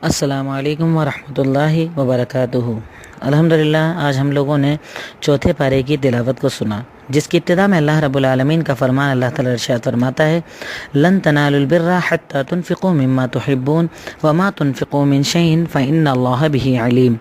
السلام علیکم ورحمۃ اللہ وبرکاتہ۔ الحمدللہ آج ہم لوگوں نے چوتھے پارے کی تلاوت کو سنا، جس کی ابتدا میں اللہ رب العالمین کا فرمان اللہ تعالی ارشاد فرماتا ہے، لن تنالوا البر حتى تنفقوا مما تحبون وما تنفقوا من شيء فإن الله به علیم۔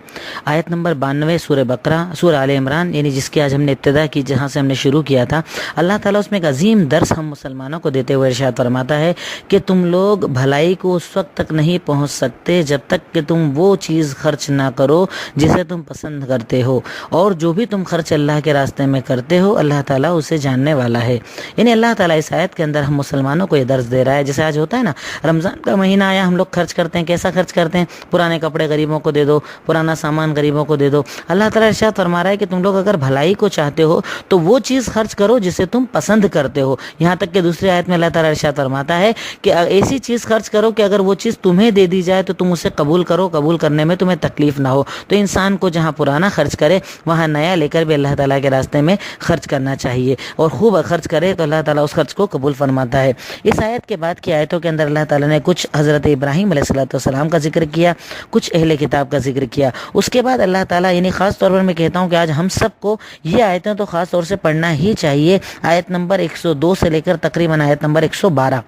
آیت نمبر 92 سورہ بقرہ، سورہ آل عمران، یعنی جس کی آج ہم نے ابتدا کی، جہاں سے ہم نے شروع کیا تھا۔ اللہ تعالیٰ اس میں ایک عظیم درس ہم مسلمانوں کو دیتے ہوئے ارشاد فرماتا ہے کہ تم لوگ بھلائی کو اس وقت تک نہیں پہنچ سکتے جب تک کہ تم وہ چیز خرچ نہ کرو جسے تم پسند کرتے ہو، اور جو بھی تم خرچ اللہ کے راستے میں کرتے ہو اللہ تعالیٰ اسے جاننے والا ہے۔ یعنی اللہ تعالیٰ اس آیت کے اندر ہم مسلمانوں کو یہ درس دے رہا ہے، جیسے آج ہوتا ہے نا، رمضان کا مہینہ آیا، ہم لوگ خرچ کرتے ہیں، کیسا خرچ کرتے ہیں؟ پرانے کپڑے غریبوں کو دے دو، پرانا سامان غریبوں کو دے دو۔ اللہ تعالیٰ ارشاد فرما رہا ہے کہ تم لوگ اگر بھلائی کو چاہتے ہو تو وہ چیز خرچ کرو جسے تم پسند کرتے ہو۔ یہاں تک کہ دوسری آیت میں اللہ تعالیٰ ارشاد فرماتا ہے کہ ایسی چیز خرچ کرو کہ اگر وہ چیز تمہیں دے دی جائے تو تم اسے قبول کرو، قبول کرنے میں تمہیں تکلیف نہ ہو۔ تو انسان کو جہاں پرانا خرچ کرے وہاں نیا لے کر بھی اللہ تعالیٰ کے راستے میں خرچ کرنا چاہیے، اور خوب خرچ کرے تو اللہ تعالیٰ اس خرچ کو قبول فرماتا ہے۔ اس آیت کے بعد کی آیتوں کے اندر اللہ تعالیٰ نے کچھ حضرت ابراہیم علیہ السلام کا ذکر کیا، کچھ اہل کتاب کا ذکر کیا۔ اس کے بعد اللہ تعالیٰ، یعنی خاص طور پر میں کہتا ہوں کہ آج ہم سب کو یہ آیتیں تو خاص طور سے پڑھنا ہی چاہیے۔ آیت نمبر 102 سے لے کر تقریباً آیت نمبر 112،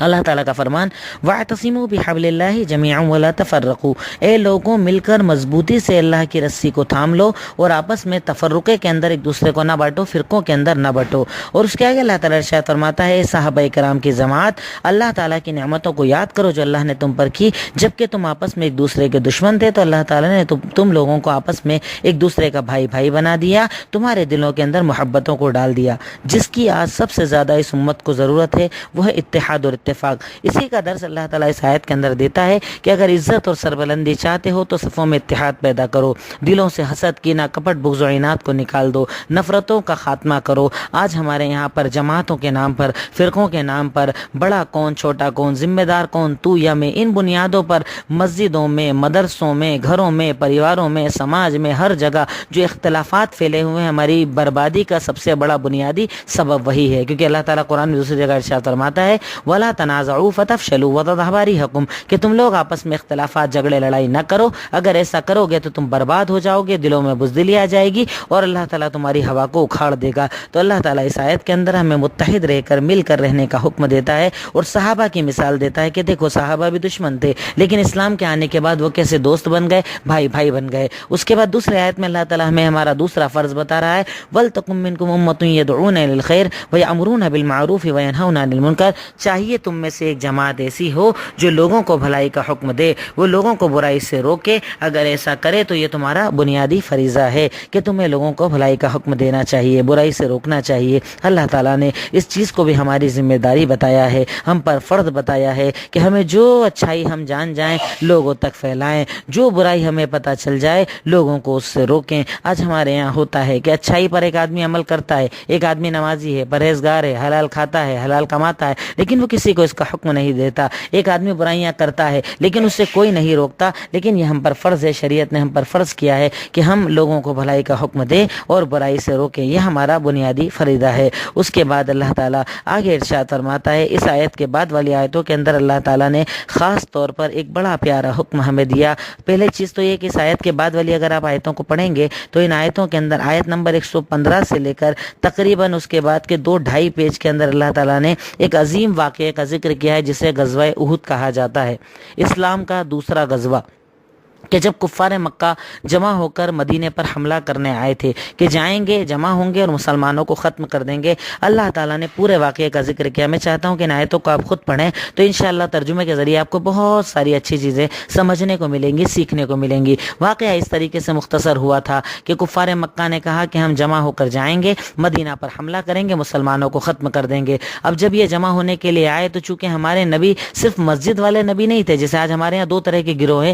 اللہ تعالیٰ کا فرمان، وَاعْتَصِمُوا بِحَبْلِ اللَّهِ جَمِيعًا وَلَا تَفَرَّقُوا، اے لوگوں مل کر مضبوطی سے اللہ کی رسی کو تھام لو اور آپس میں تفرقے کے اندر ایک دوسرے کو نہ بانٹو، فرقوں کے اندر نہ بٹو۔ اور اس کے آگے اللہ تعالیٰ ارشاد فرماتا ہے، صحابہ کرام کی جماعت، اللہ تعالیٰ کی نعمتوں کو یاد کرو جو اللہ نے تم پر کی، جبکہ تم آپس میں ایک دوسرے کے دشمن تھے تو اللہ تعالیٰ نے تم لوگوں کو آپس میں ایک دوسرے کا بھائی بھائی بنا دیا، تمہارے دلوں کے اندر محبتوں کو ڈال دیا۔ جس کی آج سب سے زیادہ اس امت کو ضرورت ہے وہ ہے اتحاد اور اتفاق۔ اسی کا درس اللہ تعالیٰ اس آیت کے اندر دیتا ہے کہ اگر عزت اور سربلندی چاہتے ہو تو صفوں میں اتحاد پیدا کرو، دلوں سے حسد، کینہ، کپٹ، بغض و عناد کو نکال دو، نفرتوں کا خاتمہ کرو۔ آج ہمارے یہاں پر جماعتوں کے نام پر، فرقوں کے نام پر، بڑا کون چھوٹا کون، ذمہ دار کون تو یا میں، ان بنیادوں پر مسجدوں میں، مدرسوں میں، گھروں میں، پریواروں میں، سماج میں، ہر جگہ جو اختلافات پھیلے ہوئے ہیں، ہماری بربادی کا سب سے بڑا بنیادی سبب وہی ہے۔ کیونکہ اللہ تعالیٰ قرآن میں دوسری جگہ ارشاد فرماتا ہے، وَلَا تَنَازَعُوا فَتَفْشَلُوا وَتَذْهَبَ رِيحُكُمْ، کہ تم لوگ آپس میں اختلافات، جھگڑے، لڑائی نہ کرو، اگر ایسا کرو گے تو تم برباد ہو جاؤ گے، دلوں میں بزدلی آ جائے گی اور اللہ تعالیٰ تمہاری ہوا کو اکھاڑ دے گا۔ تو اللہ تعالیٰ اس آیت کے اندر ہمیں متحد رہ کر، مل کر رہنے کا حکم دیتا ہے، اور صحابہ کی مثال دیتا ہے کہ دیکھو صحابہ بھی دشمن تھے لیکن اسلام کے آنے کے بعد وہ کیسے دوست بن گئے، بھائی بھائی بن گئے۔ اس کے بعد دوسرے آیت میں اللہ تعالیٰ ہمیں ہمارا دوسرا فرض بتا رہا ہے، وَلْتَكُن مِّنكُمْ أُمَّةٌ يَدْعُونَ إِلَى الْخَيْرِ وَيَأْمُرُونَ بِالْمَعْرُوفِ وَيَنْهَوْنَ عَنِ الْمُنكَرِ، چاہیے تم میں سے ایک جماعت ایسی ہو جو لوگوں کو بھلائی کا حکم دے، وہ لوگوں کو برائی سے روکے۔ اگر ایسا کرے تو یہ تمہارا بنیادی فریضہ ہے کہ تمہیں لوگوں کو بھلائی کا حکم دینا چاہیے، برائی سے روکنا چاہیے۔ اللہ تعالیٰ نے اس چیز کو بھی ہماری ذمہ داری بتایا ہے، ہم پر فرض بتایا ہے کہ ہمیں جو اچھائی ہم جان جائیں لوگوں تک پھیلائیں، جو برائی ہمیں پتہ چل جائے لوگوں کو اس سے روکیں۔ آج ہمارے یہاں ہوتا ہے کہ اچھائی پر ایک آدمی عمل کرتا ہے، ایک آدمی نمازی ہے، پرہیزگار ہے، حلال کھاتا ہے، حلال کماتا ہے، لیکن وہ کسی کو اس کا حکم نہیں دیتا۔ ایک آدمی برائیاں کرتا ہے لیکن اس سے کوئی نہیں روکتا۔ لیکن یہ ہم پر فرض ہے، شریعت نے ہم پر فرض کیا ہے کہ ہم لوگوں کو بھلائی کا حکم دیں اور برائی سے روکیں، یہ ہمارا بنیادی فریضہ ہے۔ اس کے بعد اللہ تعالیٰ آگے ارشاد فرماتا ہے، اس آیت کے بعد والی آیتوں کے اندر اللہ تعالیٰ نے خاص طور پر ایک بڑا پیارا حکم ہمیں دیا۔ پہلے چیز تو یہ کہ اس آیت کے بعد والی اگر آپ آیتوں کو پڑھیں گے تو ان آیتوں کے اندر آیت نمبر 115 سے لے کر تقریباً اس کے بعد کے 2-2.5 پیج کے اندر اللہ تعالیٰ نے ایک عظیم واقعے کا ذکر کیا ہے جسے غزوہ احد کہا جاتا ہے، اسلام کا دوسرا غزوہ، کہ جب کفار مکہ جمع ہو کر مدینے پر حملہ کرنے آئے تھے کہ جائیں گے، جمع ہوں گے اور مسلمانوں کو ختم کر دیں گے۔ اللہ تعالیٰ نے پورے واقعے کا ذکر کیا۔ میں چاہتا ہوں کہ ان آیتوں کو آپ خود پڑھیں تو انشاءاللہ ترجمے کے ذریعے آپ کو بہت ساری اچھی چیزیں سمجھنے کو ملیں گی، سیکھنے کو ملیں گی۔ واقعہ اس طریقے سے مختصر ہوا تھا کہ کفار مکہ نے کہا کہ ہم جمع ہو کر جائیں گے، مدینہ پر حملہ کریں گے، مسلمانوں کو ختم کر دیں گے۔ اب جب یہ جمع ہونے کے لیے آئے تو چونکہ ہمارے نبی صرف مسجد والے نبی نہیں تھے، جیسے آج ہمارے یہاں 2 طرح کے گروہ ہیں،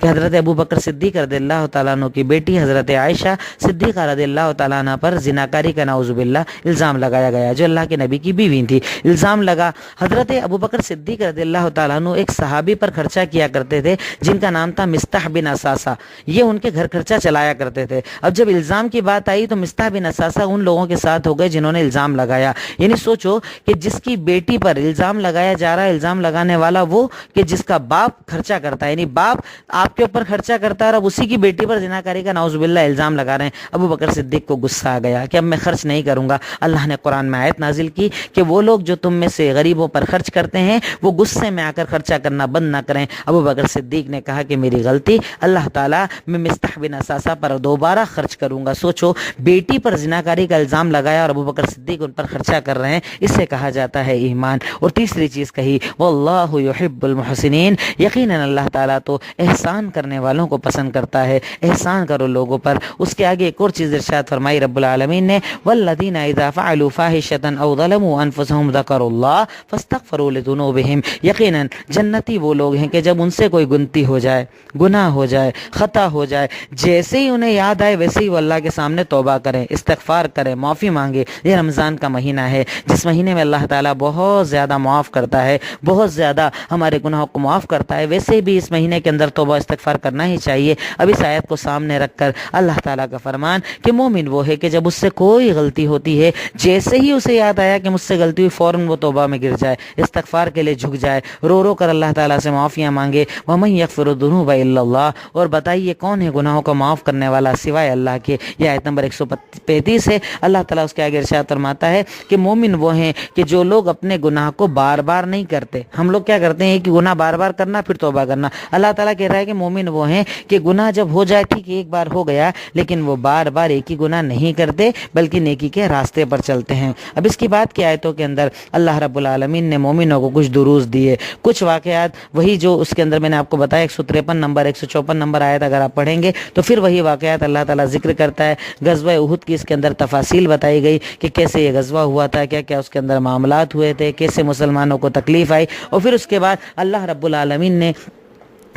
کہ حضرت ابو بکر صدیق رضی اللہ تعالیٰ عنہ کی بیٹی حضرت عائشہ صدیقہ رضی اللہ تعالیٰ عنہ پر زناکاری کا نعوذ باللہ الزام لگایا گیا، جو اللہ کے نبی کی بیوی تھی۔ الزام لگا، حضرت ابو بکر صدیق رضی اللہ تعالیٰ عنہ ایک صحابی پر خرچہ کیا کرتے تھے جن کا نام تھا مستح بن اساسہ، یہ ان کے گھر خرچہ چلایا کرتے تھے۔ اب جب الزام کی بات آئی تو مستح بن اساسہ ان لوگوں کے ساتھ ہو گئے جنہوں نے الزام لگایا۔ یعنی سوچو کہ جس کی بیٹی پر الزام لگایا جا رہا ہے، الزام لگانے والا وہ کہ جس کا باپ خرچہ کرتا ہے، یعنی باپ آپ کے اوپر خرچہ کرتا ہے اور اب اسی کی بیٹی پر زناکاری کا نعوذ باللہ الزام لگا رہے ہیں۔ ابو بکر صدیق کو غصہ آ گیا کہ اب میں خرچ نہیں کروں گا۔ اللہ نے قرآن میں آیت نازل کی کہ وہ لوگ جو تم میں سے غریبوں پر خرچ کرتے ہیں وہ غصے میں آ کر خرچہ کرنا بند نہ کریں۔ ابو بکر صدیق نے کہا کہ میری غلطی، اللہ تعالیٰ میں مستح بن اساسہ پر دوبارہ خرچ کروں گا۔ سوچو، بیٹی پر زناکاری کا الزام لگایا اور ابو بکر صدیق ان پر خرچہ کر رہے ہیں، اس سے کہا جاتا ہے ایمان۔ اور تیسری چیز کہی واللہ یحب المحسنین، یقیناً اللہ تعالیٰ تو احسان کرنے والوں کو پسند کرتا ہے، احسان کرو لوگوں پر۔ اس کے آگے ایک اور چیز ارشاد فرمائی رب العالمین نے والذین اذا فعلوا فاحشۃ او ظلموا انفسهم ذکروا اللہ فاستغفروا لذنوبہم، یقیناً جنتی وہ لوگ ہیں کہ جب ان سے کوئی گنتی ہو جائے، گناہ ہو جائے، خطا ہو جائے، جیسے ہی انہیں یاد آئے ویسے ہی وہ اللہ کے سامنے توبہ کریں، استغفار کریں، معافی مانگے۔ یہ رمضان کا مہینہ ہے جس مہینے میں اللہ تعالیٰ بہت زیادہ معاف کرتا ہے، بہت زیادہ ہمارے گناہوں کو معاف کرتا ہے۔ ویسے بھی اس مہینے کے اندر توبہ استغفار کرنا ہی چاہیے۔ اب اس آیت کو سامنے رکھ کر اللہ تعالیٰ کا فرمان کہ مومن وہ ہے کہ جب اس سے کوئی غلطی ہوتی ہے، جیسے ہی اسے یاد آیا کہ مجھ سے غلطی ہوئی، فوراً وہ توبہ میں گر جائے، استغفار کے لیے جھک جائے، رو رو کر اللہ تعالیٰ سے معافیاں مانگے۔ وَمَن يَغْفِرُ الذُّنُوبَ إِلَّا اللَّهُ، اور بتائیے کون ہے گناہوں کو معاف کرنے والا سوائے اللہ کے۔ یہ آیت نمبر 135 ہے۔ اللہ تعالیٰ اس کے آگے ارشاد فرماتا ہے کہ مومن وہ ہیں کہ جو لوگ اپنے گناہ کو بار بار نہیں کرتے۔ ہم لوگ کیا کرتے ہیں کہ گناہ بار بار کرنا پھر توبہ کرنا۔ اللہ تعالیٰ کہہ رہا ہے کہ مومن وہ ہیں کہ گناہ جب ہو جائے، ٹھیک ہے ایک بار ہو گیا، لیکن وہ بار بار ایک ہی گناہ نہیں کرتے بلکہ نیکی کے راستے پر چلتے ہیں۔ اب اس کی بات کی آیتوں کے اندر اللہ رب العالمین نے مومنوں کو کچھ دروس دیے، کچھ واقعات، وہی جو اس کے اندر میں نے آپ کو بتایا 153 نمبر 154 نمبر آیت اگر آپ پڑھیں گے تو پھر وہی واقعات اللہ تعالیٰ ذکر کرتا ہے۔ غزوہ احد کی اس کے اندر تفاصیل بتائی گئی کہ کیسے یہ غزوہ ہوا تھا، کیا کیا اس کے اندر معاملات ہوئے تھے، کیسے مسلمانوں کو تکلیف آئی، اور پھر اس کے بعد اللہ رب العالمین نے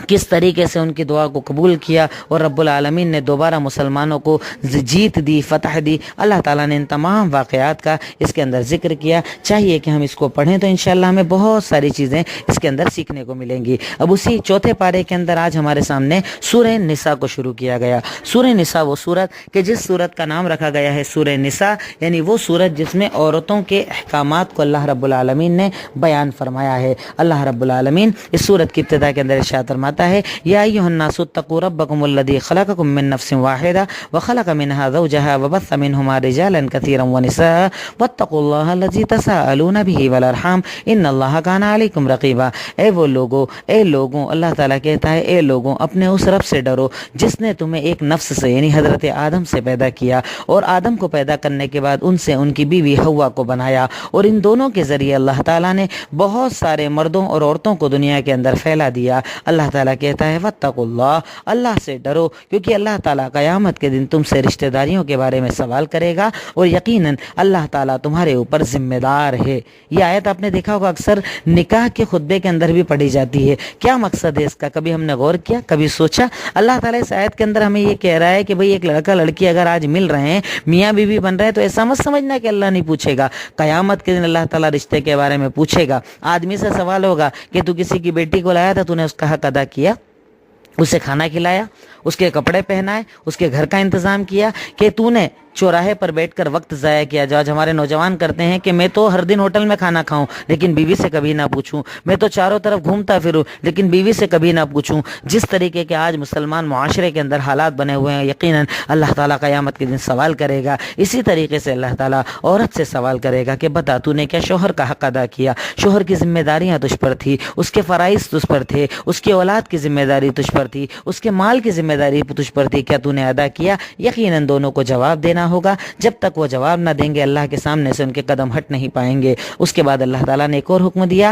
کس طریقے سے ان کی دعا کو قبول کیا اور رب العالمین نے دوبارہ مسلمانوں کو جیت دی، فتح دی۔ اللہ تعالیٰ نے ان تمام واقعات کا اس کے اندر ذکر کیا۔ چاہیے کہ ہم اس کو پڑھیں تو انشاءاللہ ہمیں بہت ساری چیزیں اس کے اندر سیکھنے کو ملیں گی۔ اب اسی چوتھے پارے کے اندر آج ہمارے سامنے سورہ نساء کو شروع کیا گیا۔ سورہ نساء وہ سورت کہ جس سورت کا نام رکھا گیا ہے سورہ نساء، یعنی وہ سورت جس میں عورتوں کے احکامات کو اللہ رب العالمین نے بیان فرمایا ہے۔ اللہ رب العالمین اس سورت کی ابتدا کے اندر ارشاد فرماتا ہے یا ایھا الناس اتقوا ربکم الذی خلقکم من نفس واحدہ وخلق منها زوجها وبث منهما رجالا كثيرا ونساء واتقوا الله الذی تساءلون به والارحام ان اللہ کان علیکم رقیبا۔ اے لوگوں، اللہ تعالیٰ کہتا ہے اے لوگوں، اپنے اس رب سے ڈرو جس نے تمہیں ایک نفس سے یعنی حضرت آدم سے پیدا کیا، اور آدم کو پیدا کرنے کے بعد ان سے ان کی بیوی حوا کو بنایا، اور ان دونوں کے ذریعے اللہ تعالیٰ نے بہت سارے مردوں اور عورتوں کو دنیا کے اندر پھیلا دیا۔ اللہ تعالیٰ کہتا ہے واتقوا اللہ، اللہ سے ڈرو، کیونکہ اللہ تعالیٰ قیامت کے دن تم سے رشتہ داریوں کے بارے میں سوال کرے گا، اور یقیناً اللہ تعالیٰ تمہارے اوپر ذمہ دار ہے۔ یہ آیت آپ نے دیکھا ہوگا اکثر نکاح کے خطبے کے اندر بھی پڑھی جاتی ہے۔ کیا مقصد ہے اس کا؟ کبھی ہم نے غور کیا، کبھی سوچا؟ اللہ تعالیٰ اس آیت کے اندر ہمیں یہ کہہ رہا ہے کہ بھئی ایک لڑکا لڑکی اگر آج مل رہے ہیں، میاں بیوی بن رہے ہیں، تو ایسا مت سمجھنا کہ اللہ نہیں پوچھے گا۔ قیامت کے دن اللہ تعالیٰ رشتے کے بارے میں پوچھے گا۔ آدمی سے سوال ہوگا کہ تو کسی کی بیٹی کو لایا تھا، تو نے اس کا حق ادا کیا، اسے کھانا کھلایا، اس کے کپڑے پہنائے، اس کے گھر کا انتظام کیا، کہ تو نے چوراہے پر بیٹھ کر وقت ضائع کیا؟ جو آج ہمارے نوجوان کرتے ہیں کہ میں تو ہر دن ہوٹل میں کھانا کھاؤں لیکن بیوی سے کبھی نہ پوچھوں، میں تو چاروں طرف گھومتا پھروں لیکن بیوی سے کبھی نہ پوچھوں۔ جس طریقے کے آج مسلمان معاشرے کے اندر حالات بنے ہوئے ہیں، یقیناً اللہ تعالیٰ قیامت کے دن سوال کرے گا۔ اسی طریقے سے اللہ تعالیٰ عورت سے سوال کرے گا کہ بتا تو نے کیا شوہر کا حق ادا کیا؟ شوہر کی ذمہ داریاں تجھ پر تھی، اس کے فرائض تجھ پر تھے، اس کی اولاد کی ذمہ داری تجھ پر تھی، اس کے مال کی ذمہ داری تجھ پر تھی، کیا تو نے ادا کیا؟ یقیناً دونوں کو جواب دینا ہوگا۔ جب تک وہ جواب نہ دیں گے اللہ کے سامنے سے ان کے قدم ہٹ نہیں پائیں گے۔ اس کے بعد اللہ تعالیٰ نے ایک اور حکم دیا